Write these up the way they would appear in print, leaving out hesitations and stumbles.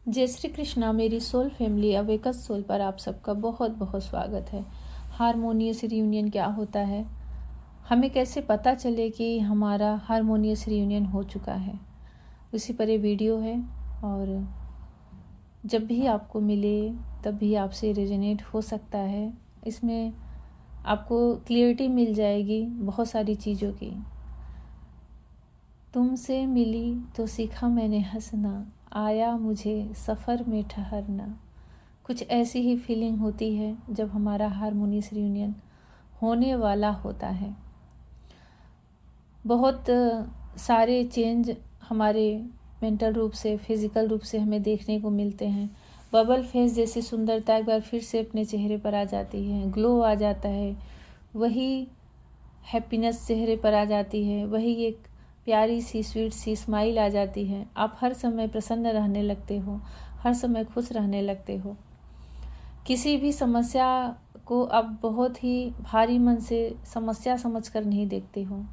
जय श्री कृष्णा। मेरी soul family abacus soul पर आप सबका बहुत बहुत स्वागत है। हारमोनियस रियूनियन क्या होता है, हमें कैसे पता चले कि हमारा हारमोनियस रियूनियन हो चुका है, उसी पर ये वीडियो है। और जब भी आपको मिले तब भी आपसे रेजोनेट हो सकता है। इसमें आपको क्लियरिटी मिल जाएगी बहुत सारी चीज़ों की। तुमसे मिली तो सीखा मैंने हंसना, आया मुझे सफ़र में ठहरना। कुछ ऐसी ही फीलिंग होती है जब हमारा हारमोनियस रियूनियन होने वाला होता है। बहुत सारे चेंज हमारे मेंटल रूप से, फिजिकल रूप से हमें देखने को मिलते हैं। बबल फेस जैसी सुंदरता एक बार फिर से अपने चेहरे पर आ जाती है, ग्लो आ जाता है, वही हैप्पीनेस चेहरे पर आ जाती है, वही एक प्यारी सी स्वीट सी स्माइल आ जाती है। आप हर समय प्रसन्न रहने लगते हो, हर समय खुश रहने लगते हो। किसी भी समस्या को आप बहुत ही भारी मन से समस्या समझकर नहीं देखते हो।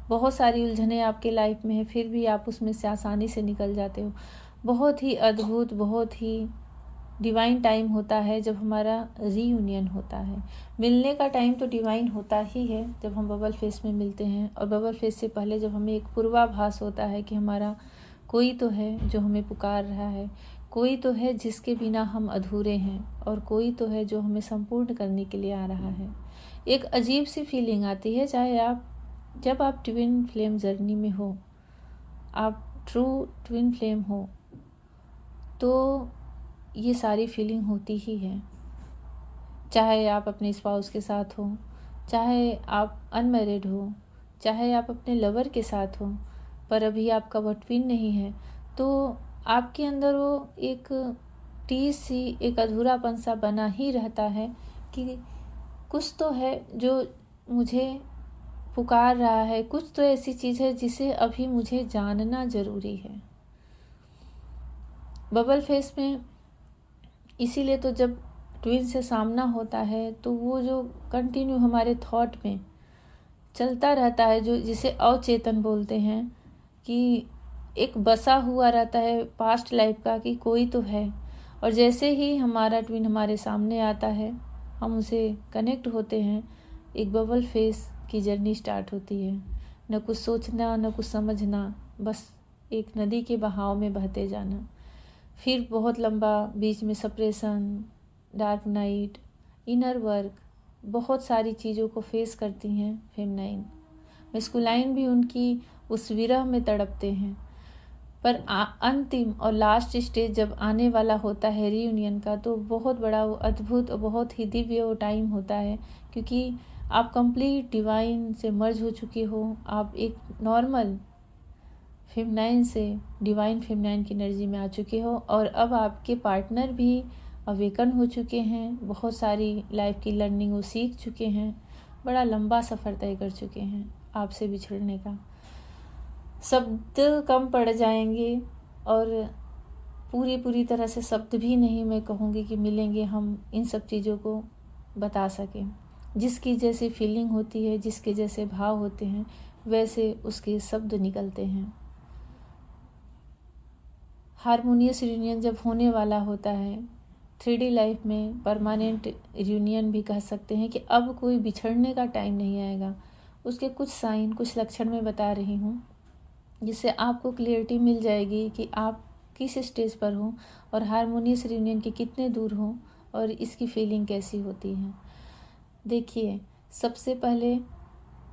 बहुत सारी उलझनें आपके लाइफ में है, फिर भी आप उसमें से आसानी से निकल जाते हो। बहुत ही अद्भुत, बहुत ही डिवाइन टाइम होता है जब हमारा रीयूनियन होता है। मिलने का टाइम तो डिवाइन होता ही है जब हम बबल फेस में मिलते हैं। और बबल फेस से पहले जब हमें एक पूर्वाभास होता है कि हमारा कोई तो है जो हमें पुकार रहा है, कोई तो है जिसके बिना हम अधूरे हैं, और कोई तो है जो हमें संपूर्ण करने के लिए आ रहा है। एक अजीब सी फीलिंग आती है, चाहे जब आप ट्विन फ्लेम जर्नी में हो, आप ट्रू ट्विन फ्लेम हो, तो ये सारी फीलिंग होती ही है। चाहे आप अपने स्पाउस के साथ हो, चाहे आप अनमैरिड हो, चाहे आप अपने लवर के साथ हो, पर अभी आपका वो ट्विन नहीं है, तो आपके अंदर वो एक टीस सी, एक अधूरापन सा बना ही रहता है कि कुछ तो है जो मुझे पुकार रहा है, कुछ तो ऐसी चीज़ है जिसे अभी मुझे जानना ज़रूरी है। बबल फेस में इसीलिए तो जब ट्विन से सामना होता है तो वो जो कंटिन्यू हमारे थॉट में चलता रहता है, जो जिसे अवचेतन बोलते हैं, कि एक बसा हुआ रहता है पास्ट लाइफ का कि कोई तो है। और जैसे ही हमारा ट्विन हमारे सामने आता है, हम उसे कनेक्ट होते हैं, एक बबल फेस की जर्नी स्टार्ट होती है। न कुछ सोचना, न कुछ समझना, बस एक नदी के बहाव में बहते जाना। फिर बहुत लंबा बीच में separation, dark night, inner work, बहुत सारी चीज़ों को फेस करती हैं फेमनाइन। मेस्कुलाइन भी उनकी उस विरह में तड़पते हैं। पर अंतिम और लास्ट स्टेज जब आने वाला होता है रीयूनियन का, तो बहुत बड़ा वो अद्भुत और बहुत ही दिव्य वो टाइम होता है, क्योंकि आप कंप्लीट डिवाइन से मर्ज हो चुके हो। आप एक नॉर्मल फेमनाइन से डिवाइन फेमनाइन की एनर्जी में आ चुके हो, और अब आपके पार्टनर भी अवेकन हो चुके हैं, बहुत सारी लाइफ की लर्निंग वो सीख चुके हैं, बड़ा लंबा सफ़र तय कर चुके हैं आपसे बिछड़ने का। शब्द कम पड़ जाएंगे, और पूरी तरह से शब्द भी नहीं मैं कहूँगी कि मिलेंगे हम इन सब चीज़ों को बता सकें। जिसकी जैसी फीलिंग होती है, जिसके जैसे भाव होते हैं, वैसे उसके शब्द निकलते हैं। हारमोनियस यूनियन जब होने वाला होता है 3D लाइफ में, परमानेंट यूनियन भी कह सकते हैं कि अब कोई बिछड़ने का टाइम नहीं आएगा। उसके कुछ साइन, कुछ लक्षण मैं बता रही हूँ, जिससे आपको क्लियरिटी मिल जाएगी कि आप किस स्टेज पर हो और हारमोनियस यूनियन के कितने दूर हो और इसकी फीलिंग कैसी होती है। देखिए, सबसे पहले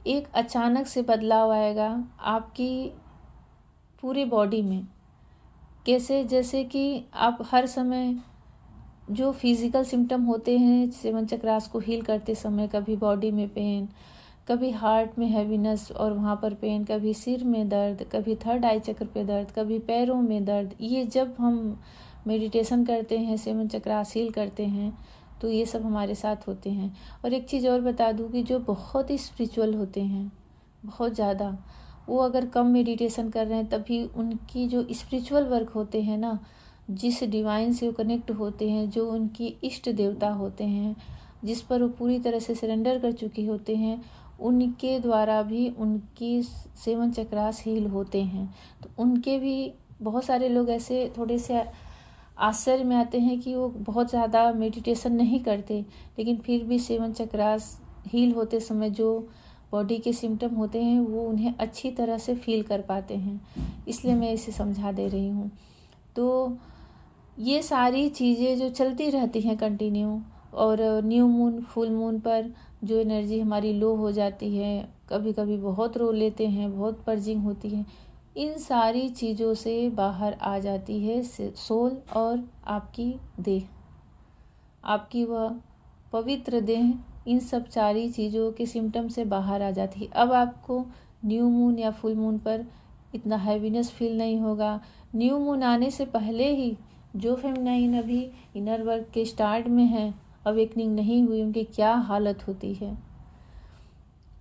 एक अचानक से बदलाव आएगा आपकी पूरी बॉडी में। कैसे? जैसे कि आप हर समय जो फिज़िकल सिम्टम होते हैं 7 चक्रास को हील करते समय, कभी बॉडी में पेन, कभी हार्ट में हैवीनेस और वहाँ पर पेन, कभी सिर में दर्द, कभी थर्ड आई चक्र पे दर्द, कभी पैरों में दर्द, ये जब हम मेडिटेशन करते हैं, 7 चक्रास हील करते हैं, तो ये सब हमारे साथ होते हैं। और एक चीज़ और बता दूँ कि जो बहुत ही स्पिरिचुअल होते हैं, बहुत ज़्यादा, वो अगर कम मेडिटेशन कर रहे हैं तभी उनकी जो स्पिरिचुअल वर्क होते हैं ना, जिस डिवाइन से वो कनेक्ट होते हैं, जो उनकी इष्ट देवता होते हैं, जिस पर वो पूरी तरह से सरेंडर कर चुके होते हैं, उनके द्वारा भी उनकी 7 चक्रास हील होते हैं। तो उनके भी बहुत सारे लोग ऐसे थोड़े से आश्चर्य में आते हैं कि वो बहुत ज़्यादा मेडिटेशन नहीं करते, लेकिन फिर भी 7 चक्रास हील होते समय जो बॉडी के सिम्टम होते हैं वो उन्हें अच्छी तरह से फील कर पाते हैं। इसलिए मैं इसे समझा दे रही हूँ। तो ये सारी चीज़ें जो चलती रहती हैं कंटिन्यू, और न्यू मून फुल मून पर जो एनर्जी हमारी लो हो जाती है, कभी कभी बहुत रो लेते हैं, बहुत पर्जिंग होती है, इन सारी चीज़ों से बाहर आ जाती है सोल और आपकी देह, आपकी वह पवित्र देह इन सब सारी चीज़ों के सिम्टम से बाहर आ जाती है। अब आपको न्यू मून या फुल मून पर इतना हैवीनेस फील नहीं होगा। न्यू मून आने से पहले ही जो फेमिनाइन अभी इनर वर्क के स्टार्ट में है, अवेकनिंग नहीं हुई, उनकी क्या हालत होती है।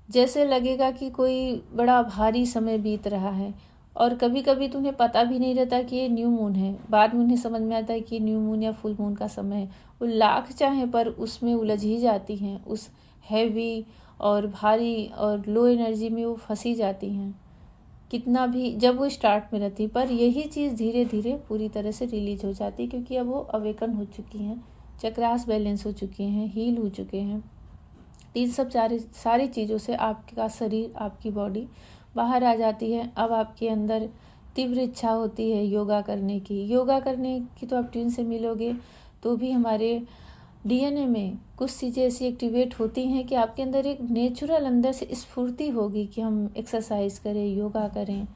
जैसे लगेगा कि कोई बड़ा भारी समय बीत रहा है, और कभी कभी तो उन्हें पता भी नहीं रहता कि ये न्यू मून है। बाद में उन्हें समझ में आता है कि न्यू मून या फुल मून का समय है। वो लाख चाहे पर उसमें उलझ ही जाती हैं, उस हैवी और भारी और लो एनर्जी में वो फंसी जाती हैं, कितना भी जब वो स्टार्ट में रहती। पर यही चीज़ धीरे धीरे पूरी तरह से रिलीज हो जाती है, क्योंकि अब वो अवेकन हो चुकी हैं, चक्रास बैलेंस हो चुके हैं, हील हो चुके हैं। इन सब सारी चीज़ों से आपका शरीर, आपकी बॉडी बाहर आ जाती है। अब आपके अंदर तीव्र इच्छा होती है योगा करने की। योगा करने की तो आप ट्विन से मिलोगे तो भी हमारे डीएनए में कुछ चीज़ें ऐसी एक्टिवेट होती हैं कि आपके अंदर एक नेचुरल अंदर से स्फूर्ति होगी कि हम एक्सरसाइज करें, योगा करें।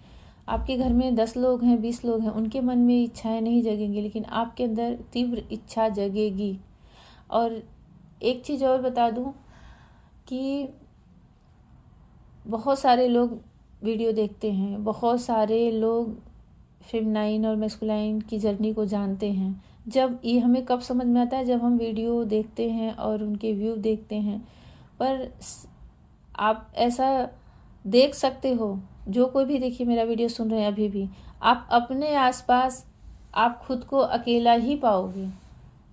आपके घर में 10 लोग हैं, 20 लोग हैं, उनके मन में इच्छाएं नहीं जगेंगी, लेकिन आपके अंदर तीव्र इच्छा जगेगी। और एक चीज़ और बता दूं कि बहुत सारे लोग वीडियो देखते हैं, बहुत सारे लोग फेमिनाइन और मैस्कुलाइन की जर्नी को जानते हैं। जब ये हमें कब समझ में आता है, जब हम वीडियो देखते हैं और उनके व्यू देखते हैं। पर आप ऐसा देख सकते हो, जो कोई भी देखिए मेरा वीडियो सुन रहे हैं अभी भी, आप अपने आसपास आप खुद को अकेला ही पाओगे,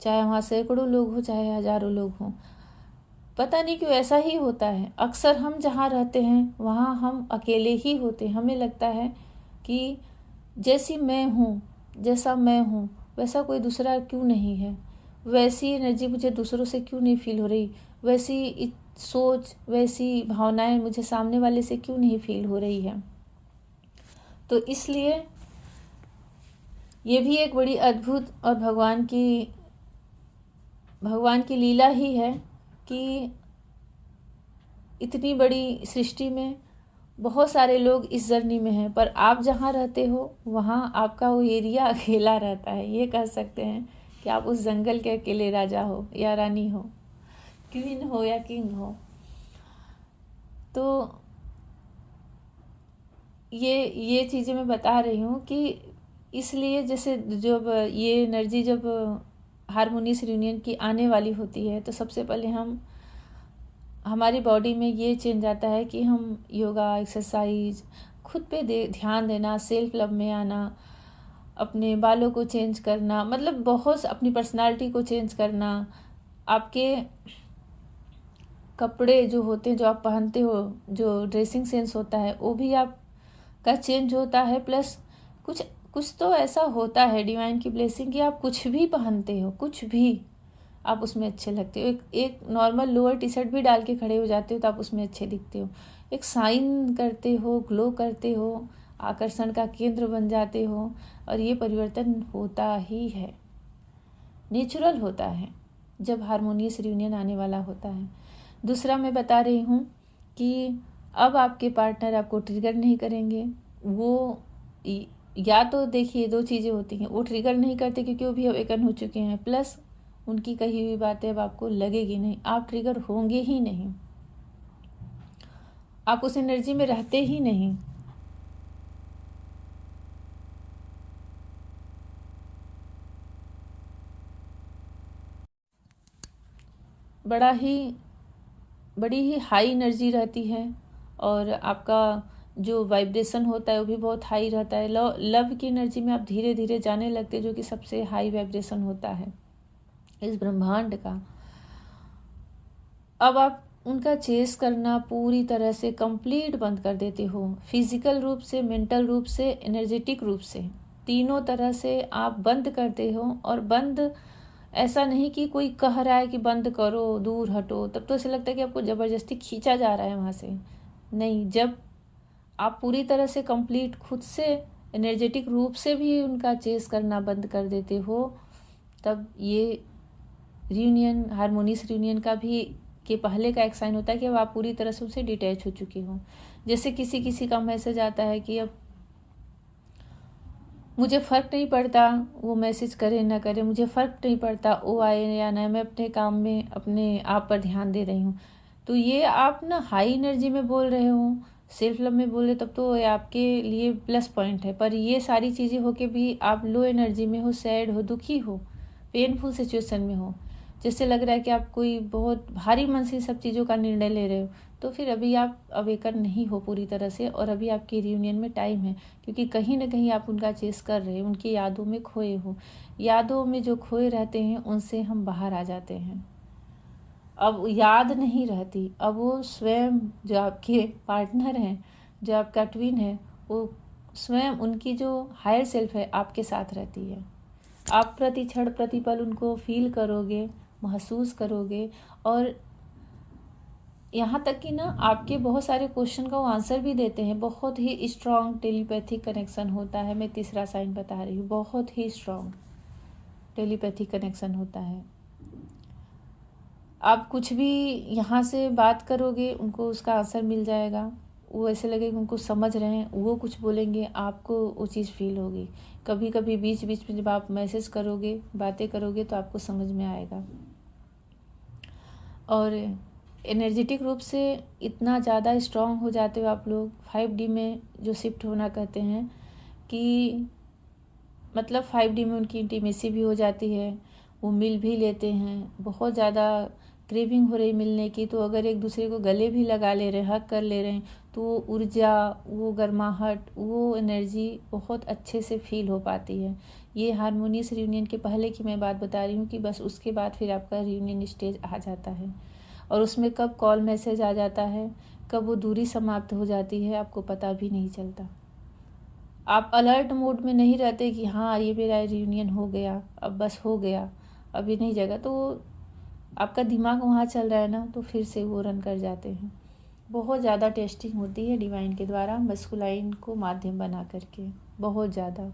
चाहे वहाँ सैकड़ों लोग हो, चाहे हजारों लोग हों। पता नहीं क्यों ऐसा ही होता है। अक्सर हम जहाँ रहते हैं वहाँ हम अकेले ही होते हैं। हमें लगता है कि जैसी मैं हूँ, जैसा मैं हूँ वैसा कोई दूसरा क्यों नहीं है, वैसी एनर्जी मुझे दूसरों से क्यों नहीं फील हो रही, वैसी सोच, वैसी भावनाएं मुझे सामने वाले से क्यों नहीं फील हो रही है। तो इसलिए ये भी एक बड़ी अद्भुत और भगवान की लीला ही है कि इतनी बड़ी सृष्टि में बहुत सारे लोग इस जर्नी में हैं, पर आप जहाँ रहते हो वहाँ आपका वो एरिया अकेला रहता है। ये कह सकते हैं कि आप उस जंगल के अकेले राजा हो या रानी हो, क्वीन हो या किंग हो। तो ये चीज़ें मैं बता रही हूँ कि इसलिए जैसे जब ये एनर्जी जब हारमोनियस रियूनियन की आने वाली होती है, तो सबसे पहले हमारी बॉडी में ये चेंज आता है कि हम योगा, एक्सरसाइज, खुद पे ध्यान देना, सेल्फ लव में आना, अपने बालों को चेंज करना, मतलब बहुत अपनी पर्सनालिटी को चेंज करना, आपके कपड़े जो होते हैं जो आप पहनते हो, जो ड्रेसिंग सेंस होता है वो भी आपका चेंज होता है। प्लस कुछ तो ऐसा होता है डिवाइन की ब्लेसिंग कि आप कुछ भी पहनते हो, कुछ भी आप उसमें अच्छे लगते हो। एक नॉर्मल लोअर टी शर्ट भी डाल के खड़े हो जाते हो तो आप उसमें अच्छे दिखते हो, एक साइन करते हो, ग्लो करते हो, आकर्षण का केंद्र बन जाते हो। और ये परिवर्तन होता ही है, नेचुरल होता है जब हारमोनियस रियूनियन आने वाला होता है। दूसरा मैं बता रही हूँ कि अब आपके पार्टनर आपको ट्रिगर नहीं करेंगे। वो या तो देखिए 2 चीज़ें होती हैं, वो ट्रिगर नहीं करते क्योंकि वो भी अवेकन हो चुके हैं, प्लस उनकी कही हुई बातें अब आपको लगेगी नहीं, आप ट्रिगर होंगे ही नहीं, आप उस एनर्जी में रहते ही नहीं। बड़ी ही हाई एनर्जी रहती है, और आपका जो वाइब्रेशन होता है वो भी बहुत हाई रहता है। लव की एनर्जी में आप धीरे धीरे जाने लगते हैं, जो कि सबसे हाई वाइब्रेशन होता है इस ब्रह्मांड का। अब आप उनका चेस करना पूरी तरह से कंप्लीट बंद कर देते हो, फिजिकल रूप से, मेंटल रूप से, एनर्जेटिक रूप से, तीनों तरह से आप बंद करते हो। और बंद ऐसा नहीं कि कोई कह रहा है कि बंद करो, दूर हटो, तब तो ऐसा लगता है कि आपको ज़बरदस्ती खींचा जा रहा है वहाँ से। नहीं, जब आप पूरी तरह से कंप्लीट खुद से एनर्जेटिक रूप से भी उनका चेस करना बंद कर देते हो, तब ये रियूनियन, हारमोनियस रियूनियन का भी के पहले का एक साइन होता है कि अब आप पूरी तरह से उनसे डिटैच हो चुके हो। जैसे किसी किसी का मैसेज आता है कि अब मुझे फ़र्क नहीं पड़ता वो मैसेज करे ना करे, मुझे फ़र्क नहीं पड़ता वो आए या ना, मैं अपने काम में अपने आप पर ध्यान दे रही हूँ। तो ये आप ना हाई एनर्जी में बोल रहे हो, सेल्फ लव में बोल रहे, तब तो ये आपके लिए प्लस पॉइंट है। पर ये सारी चीज़ें होके भी आप लो एनर्जी में हो, सैड हो, दुखी हो, पेनफुल सिचुएशन में हो, जैसे लग रहा है कि आप कोई बहुत भारी मन से सब चीज़ों का निर्णय ले रहे हो, तो फिर अभी आप अवेकन नहीं हो पूरी तरह से। और अभी आपकी रियूनियन में टाइम है, क्योंकि कहीं ना कहीं आप उनका चेस कर रहे हो, उनकी यादों में खोए हो। यादों में जो खोए रहते हैं उनसे हम बाहर आ जाते हैं। अब याद नहीं रहती, अब वो स्वयं जो आपके पार्टनर हैं, जो आपका ट्विन है, वो स्वयं उनकी जो हायर सेल्फ है आपके साथ रहती है। आप प्रति क्षण प्रतिपल उनको फील करोगे, महसूस करोगे। और यहाँ तक कि ना आपके बहुत सारे क्वेश्चन का वो आंसर भी देते हैं। बहुत ही स्ट्रॉन्ग टेलीपैथिक कनेक्शन होता है। मैं तीसरा साइन बता रही हूँ, बहुत ही स्ट्रॉन्ग टेलीपैथिक कनेक्शन होता है। आप कुछ भी यहाँ से बात करोगे, उनको उसका आंसर मिल जाएगा। वो ऐसे लगेगा उनको समझ रहे हैं, वो कुछ बोलेंगे, आपको वो चीज़ फील होगी। कभी कभी बीच बीच में जब आप मैसेज करोगे, बातें करोगे, तो आपको समझ में आएगा। और एनर्जेटिक रूप से इतना ज़्यादा स्ट्रॉन्ग हो जाते हो आप लोग 5D में, जो शिफ्ट होना कहते हैं, कि मतलब 5D में उनकी इंटीमेसी भी हो जाती है, वो मिल भी लेते हैं। बहुत ज़्यादा क्रेविंग हो रही मिलने की, तो अगर एक दूसरे को गले भी लगा ले रहे हैं, हक कर ले रहे हैं, तो वो ऊर्जा, वो गर्माहट, वो एनर्जी बहुत अच्छे से फील हो पाती है। ये हारमोनियस रियूनियन के पहले की मैं बात बता रही हूँ कि बस उसके बाद फिर आपका रियूनियन स्टेज आ जाता है। और उसमें कब कॉल मैसेज आ जाता है, कब वो दूरी समाप्त हो जाती है, आपको पता भी नहीं चलता। आप अलर्ट मोड में नहीं रहते कि हाँ ये मेरा रियूनियन हो गया, अब बस हो गया, अभी नहीं जाएगा। तो आपका दिमाग वहाँ चल रहा है ना, तो फिर से वो रन कर जाते हैं। बहुत ज़्यादा टेस्टिंग होती है डिवाइन के द्वारा मस्कुलाइन को माध्यम बना करके, बहुत ज़्यादा।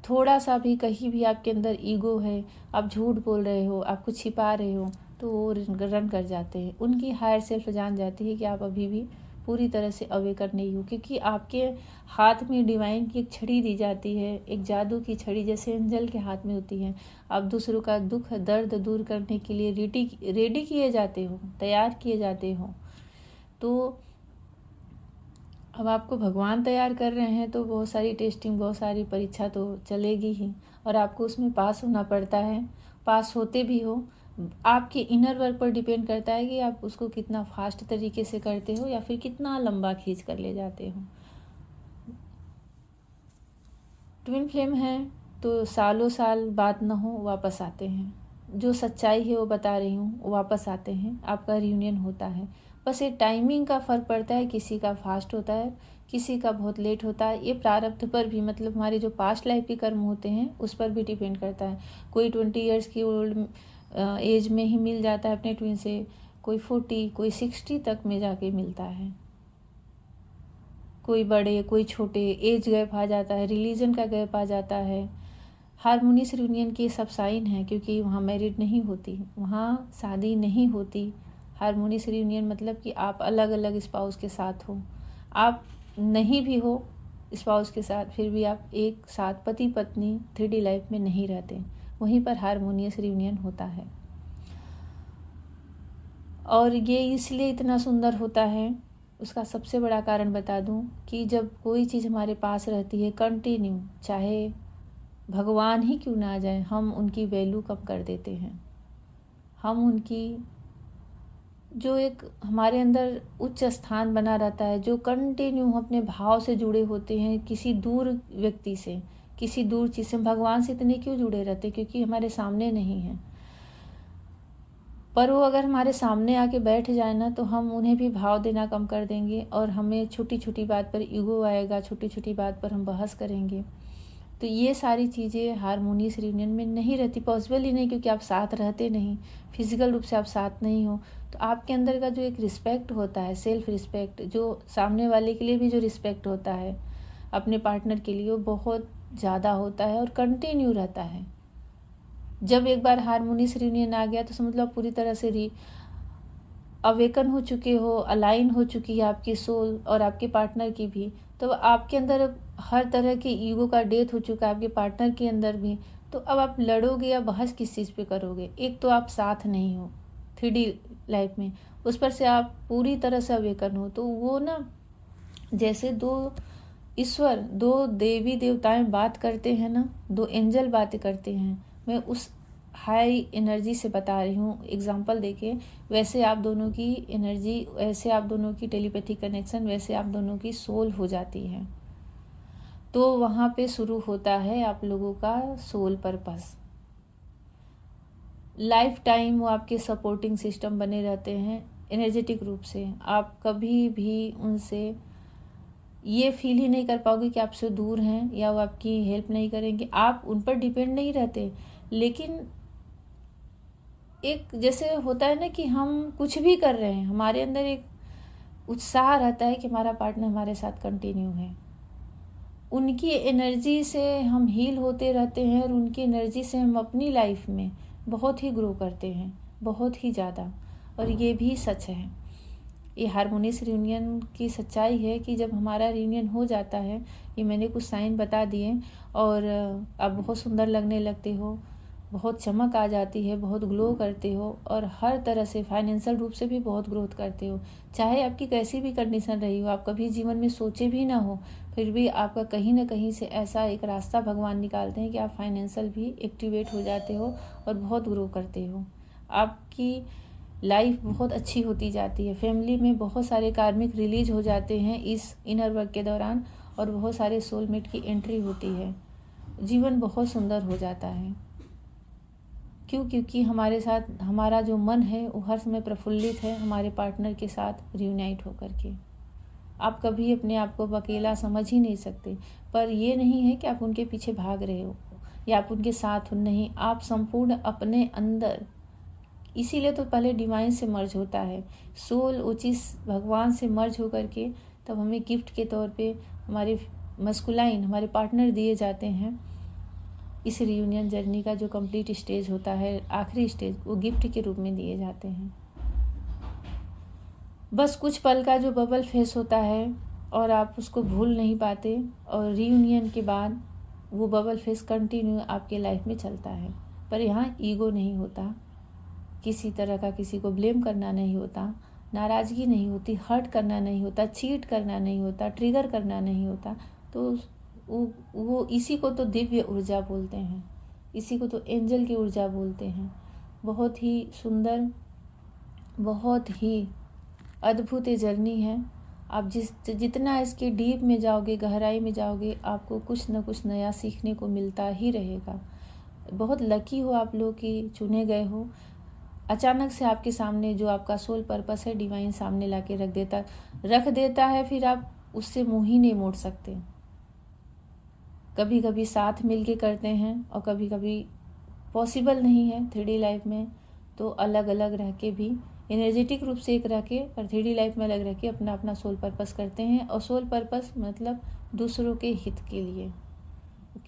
थोड़ा सा भी कहीं भी आपके अंदर ईगो है, आप झूठ बोल रहे हो, आप कुछ छिपा रहे हो, तो वो रन कर जाते हैं। उनकी हायर सेल्फ जान जाती है कि आप अभी भी पूरी तरह से अवेकर नहीं हो, क्योंकि आपके हाथ में डिवाइन की एक छड़ी दी जाती है, एक जादू की छड़ी, जैसे एंजल के हाथ में होती है। आप दूसरों का दुख दर्द दूर करने के लिए रेडी किए जाते हो, तैयार किए जाते हो। तो अब आपको भगवान तैयार कर रहे हैं, तो बहुत सारी टेस्टिंग, बहुत सारी परीक्षा तो चलेगी ही, और आपको उसमें पास होना पड़ता है। पास होते भी हो, आपके इनर वर्क पर डिपेंड करता है कि आप उसको कितना फास्ट तरीके से करते हो या फिर कितना लंबा खींच कर ले जाते हो। ट्विन फ्लेम है तो सालों साल बात ना हो, वापस आते हैं। जो सच्चाई है वो बता रही हूँ, वो वापस आते हैं, आपका रियूनियन होता है। बस ये टाइमिंग का फ़र्क पड़ता है, किसी का फास्ट होता है, किसी का बहुत लेट होता है। ये प्रारब्ध पर भी, मतलब हमारे जो पास्ट लाइफ के कर्म होते हैं उस पर भी डिपेंड करता है। कोई 20 ईयर्स की ओल्ड एज में ही मिल जाता है अपने ट्विन से, कोई 40, कोई 60 तक में जाके मिलता है। कोई बड़े, कोई छोटे, एज गैप आ जाता है, रिलीजन का गैप आ जाता है। हारमोनियस रियूनियन के सब साइन हैं, क्योंकि वहाँ मैरिड नहीं होती, वहाँ शादी नहीं होती। हारमोनियस रियूनियन मतलब कि आप अलग अलग स्पाउस के साथ हो, आप नहीं भी हो स्पाउस के साथ, फिर भी आप एक साथ पति पत्नी 3D लाइफ में नहीं रहते, वहीं पर हारमोनियस रियूनियन होता है। और ये इसलिए इतना सुंदर होता है, उसका सबसे बड़ा कारण बता दूं कि जब कोई चीज़ हमारे पास रहती है कंटिन्यू, चाहे भगवान ही क्यों ना आ जाए, हम उनकी वैल्यू कम कर देते हैं। हम उनकी जो एक हमारे अंदर उच्च स्थान बना रहता है, जो कंटिन्यू अपने भाव से जुड़े होते हैं, किसी दूर व्यक्ति से, किसी दूर चीज़ से, भगवान से इतने क्यों जुड़े रहते हैं, क्योंकि हमारे सामने नहीं है। पर वो अगर हमारे सामने आके बैठ जाए ना, तो हम उन्हें भी भाव देना कम कर देंगे, और हमें छोटी छोटी बात पर ईगो आएगा, छोटी छोटी बात पर हम बहस करेंगे। तो ये सारी चीज़ें हारमोनियस रियूनियन में नहीं रहती, पॉसिबल ही नहीं, क्योंकि आप साथ रहते नहीं, फिजिकल रूप से आप साथ नहीं हो। तो आपके अंदर का जो एक रिस्पेक्ट होता है, सेल्फ रिस्पेक्ट, जो सामने वाले के लिए भी जो रिस्पेक्ट होता है अपने पार्टनर के लिए, वो बहुत ज़्यादा होता है और कंटिन्यू रहता है। जब एक बार हारमोनियस रियूनियन आ गया तो समझ लो आप पूरी तरह से अवेकन हो चुके हो, अलाइन हो चुकी है आपकी सोल और आपके पार्टनर की भी। तो आपके अंदर अब हर तरह के ईगो का डेथ हो चुका है, आपके पार्टनर के अंदर भी। तो अब आप लड़ोगे या बहस किस चीज़ पे करोगे? एक तो आप साथ नहीं हो 3D लाइफ में, उस पर से आप पूरी तरह से अवेकन हो। तो वो ना, जैसे दो ईश्वर, दो देवी देवताएं बात करते हैं ना, दो एंजल बातें करते हैं, मैं उस हाई एनर्जी से बता रही हूँ एग्जांपल देके। वैसे आप दोनों की एनर्जी, वैसे आप दोनों की टेलीपैथिक कनेक्शन, वैसे आप दोनों की सोल हो जाती है। तो वहाँ पे शुरू होता है आप लोगों का सोल पर्पस। लाइफ टाइम वो आपके सपोर्टिंग सिस्टम बने रहते हैं एनर्जेटिक रूप से। आप कभी भी उनसे ये फील ही नहीं कर पाओगे कि आपसे दूर हैं या वो आपकी हेल्प नहीं करेंगे। आप उन पर डिपेंड नहीं रहते, लेकिन एक जैसे होता है ना कि हम कुछ भी कर रहे हैं, हमारे अंदर एक उत्साह रहता है कि हमारा पार्टनर हमारे साथ कंटिन्यू है। उनकी एनर्जी से हम हील होते रहते हैं और उनकी एनर्जी से हम अपनी लाइफ में बहुत ही ग्रो करते हैं, बहुत ही ज़्यादा। और ये भी सच है, ये हारमोनियस रियूनियन की सच्चाई है कि जब हमारा रियूनियन हो जाता है, ये मैंने कुछ साइन बता दिए, और आप बहुत सुंदर लगने लगते हो, बहुत चमक आ जाती है, बहुत ग्लो करते हो, और हर तरह से फाइनेंशियल रूप से भी बहुत ग्रोथ करते हो। चाहे आपकी कैसी भी कंडीशन रही हो, आप कभी जीवन में सोचे भी ना हो, फिर भी आपका कहीं ना कहीं से ऐसा एक रास्ता भगवान निकालते हैं कि आप फाइनेंशियल भी एक्टिवेट हो जाते हो और बहुत ग्रो करते हो। आपकी लाइफ बहुत अच्छी होती जाती है, फैमिली में बहुत सारे कार्मिक रिलीज हो जाते हैं इस इनर वर्क के दौरान, और बहुत सारे सोलमेट की एंट्री होती है। जीवन बहुत सुंदर हो जाता है। क्यों? क्योंकि हमारे साथ हमारा जो मन है वो हर समय प्रफुल्लित है हमारे पार्टनर के साथ रियूनाइट होकर के। आप कभी अपने आप को अकेला समझ ही नहीं सकते, पर ये नहीं है कि आप उनके पीछे भाग रहे हो या आप उनके साथ हो, नहीं, आप संपूर्ण अपने अंदर। इसीलिए तो पहले डिवाइन से मर्ज होता है, सोल वो चीज़ भगवान से मर्ज होकर के तब हमें गिफ्ट के तौर पे हमारे मस्कुलाइन, हमारे पार्टनर दिए जाते हैं। इस रियूनियन जर्नी का जो कंप्लीट स्टेज होता है, आखिरी स्टेज, वो गिफ्ट के रूप में दिए जाते हैं। बस कुछ पल का जो बबल फेस होता है और आप उसको भूल नहीं पाते, और रियूनियन के बाद वो बबल फेस कंटिन्यू आपके लाइफ में चलता है। पर यहाँ ईगो नहीं होता, किसी तरह का किसी को ब्लेम करना नहीं होता, नाराज़गी नहीं होती, हर्ट करना नहीं होता, चीट करना नहीं होता, ट्रिगर करना नहीं होता। तो वो इसी को तो दिव्य ऊर्जा बोलते हैं, इसी को तो एंजल की ऊर्जा बोलते हैं। बहुत ही सुंदर, बहुत ही अद्भुत ये जर्नी है। आप जितना इसके डीप में जाओगे, गहराई में जाओगे, आपको कुछ न कुछ नया सीखने को मिलता ही रहेगा। बहुत लकी हो आप लोग कि चुने गए हो। अचानक से आपके सामने जो आपका सोल पर्पस है डिवाइन सामने लाके रख देता है, फिर आप उससे मुंह ही नहीं मोड़ सकते। कभी कभी साथ मिलके करते हैं और कभी कभी पॉसिबल नहीं है 3D लाइफ में, तो अलग अलग रह के भी, एनर्जेटिक रूप से एक रह के पर 3D लाइफ में अलग रह के अपना अपना सोल पर्पस करते हैं। और सोल पर्पस मतलब दूसरों के हित के लिए,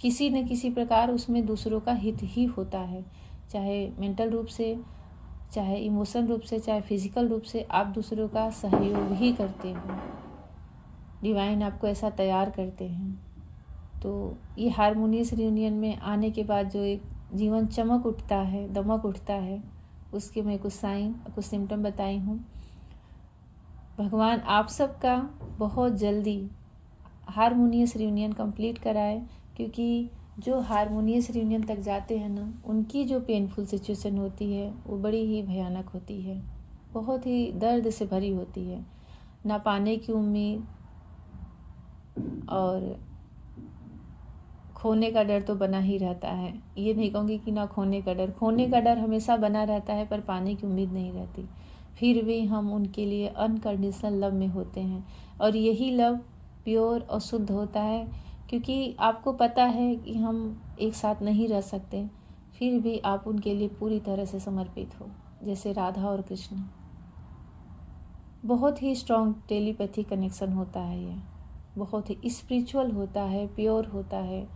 किसी न किसी प्रकार उसमें दूसरों का हित ही होता है, चाहे मेंटल रूप से, चाहे इमोशन रूप से, चाहे फिजिकल रूप से, आप दूसरों का सहयोग ही करते हो। डिवाइन आपको ऐसा तैयार करते हैं। तो ये हारमोनियस रियूनियन में आने के बाद जो एक जीवन चमक उठता है, दमक उठता है, उसके मैं कुछ साइन, कुछ सिम्टम बताई हूँ। भगवान आप सबका बहुत जल्दी हारमोनियस रियूनियन कंप्लीट कराए, क्योंकि जो हारमोनियस रियूनियन तक जाते हैं ना, उनकी जो पेनफुल सिचुएशन होती है वो बड़ी ही भयानक होती है, बहुत ही दर्द से भरी होती है। ना पाने की उम्मीद और खोने का डर तो बना ही रहता है। ये नहीं कहूँगी कि ना खोने का डर, खोने का डर हमेशा बना रहता है, पर पाने की उम्मीद नहीं रहती। फिर भी हम उनके लिए अनकंडीशनल लव में होते हैं, और यही लव प्योर और शुद्ध होता है, क्योंकि आपको पता है कि हम एक साथ नहीं रह सकते, फिर भी आप उनके लिए पूरी तरह से समर्पित हो, जैसे राधा और कृष्ण। बहुत ही स्ट्रॉन्ग टेलीपैथी कनेक्शन होता है ये, बहुत ही स्पिरिचुअल होता है, प्योर होता है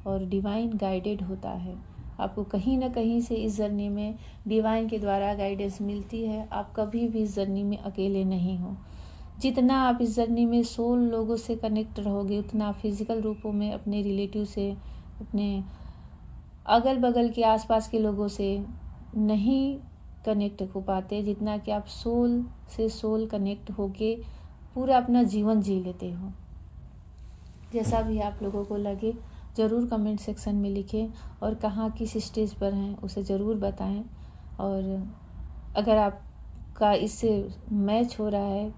और डिवाइन गाइडेड होता है। आपको कहीं ना कहीं से इस जर्नी में डिवाइन के द्वारा गाइडेंस मिलती है। आप कभी भी इस जर्नी में अकेले नहीं हो। जितना आप इस जर्नी में सोल लोगों से कनेक्ट रहोगे, उतना आप फिजिकल रूपों में अपने रिलेटिव से, अपने अगल बगल के आसपास के लोगों से नहीं कनेक्ट हो पाते, जितना कि आप सोल से सोल कनेक्ट होके पूरा अपना जीवन जी लेते हो। जैसा भी आप लोगों को लगे ज़रूर कमेंट सेक्शन में लिखें, और कहाँ किस स्टेज पर हैं उसे ज़रूर बताएं। और अगर आपका इससे मैच हो रहा है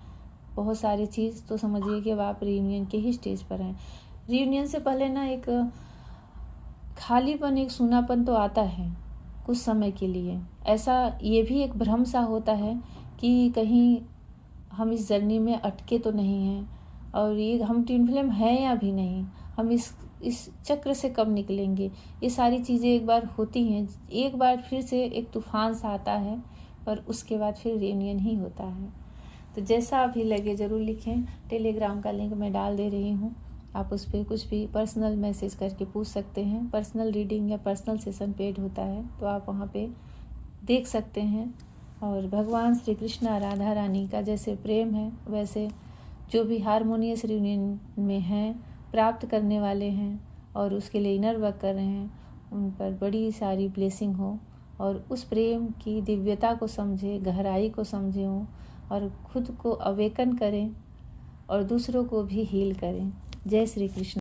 बहुत सारी चीज़, तो समझिए कि अब आप रियूनियन के ही स्टेज पर हैं। रियूनियन से पहले ना एक खालीपन, एक सूनापन तो आता है कुछ समय के लिए। ऐसा ये भी एक भ्रम सा होता है कि कहीं हम इस जर्नी में अटके तो नहीं हैं, और ये हम ट्विन फ्लेम हैं या भी नहीं, हम इस चक्र से कब निकलेंगे। ये सारी चीज़ें एक बार होती हैं, एक बार फिर से एक तूफान सा आता है, और उसके बाद फिर रियूनियन ही होता है। तो जैसा भी लगे ज़रूर लिखें। टेलीग्राम का लिंक मैं डाल दे रही हूँ, आप उस पर कुछ भी पर्सनल मैसेज करके पूछ सकते हैं। पर्सनल रीडिंग या पर्सनल सेशन पेड होता है, तो आप वहाँ पे देख सकते हैं। और भगवान श्री कृष्ण राधा रानी का जैसे प्रेम है, वैसे जो भी हारमोनियस रियूनियन में हैं, प्राप्त करने वाले हैं और उसके लिए इनर वर्क कर रहे हैं, उन पर बड़ी सारी ब्लेसिंग हो, और उस प्रेम की दिव्यता को समझे, गहराई को समझे हो, और खुद को अवेकन करें और दूसरों को भी हील करें। जय श्री कृष्ण।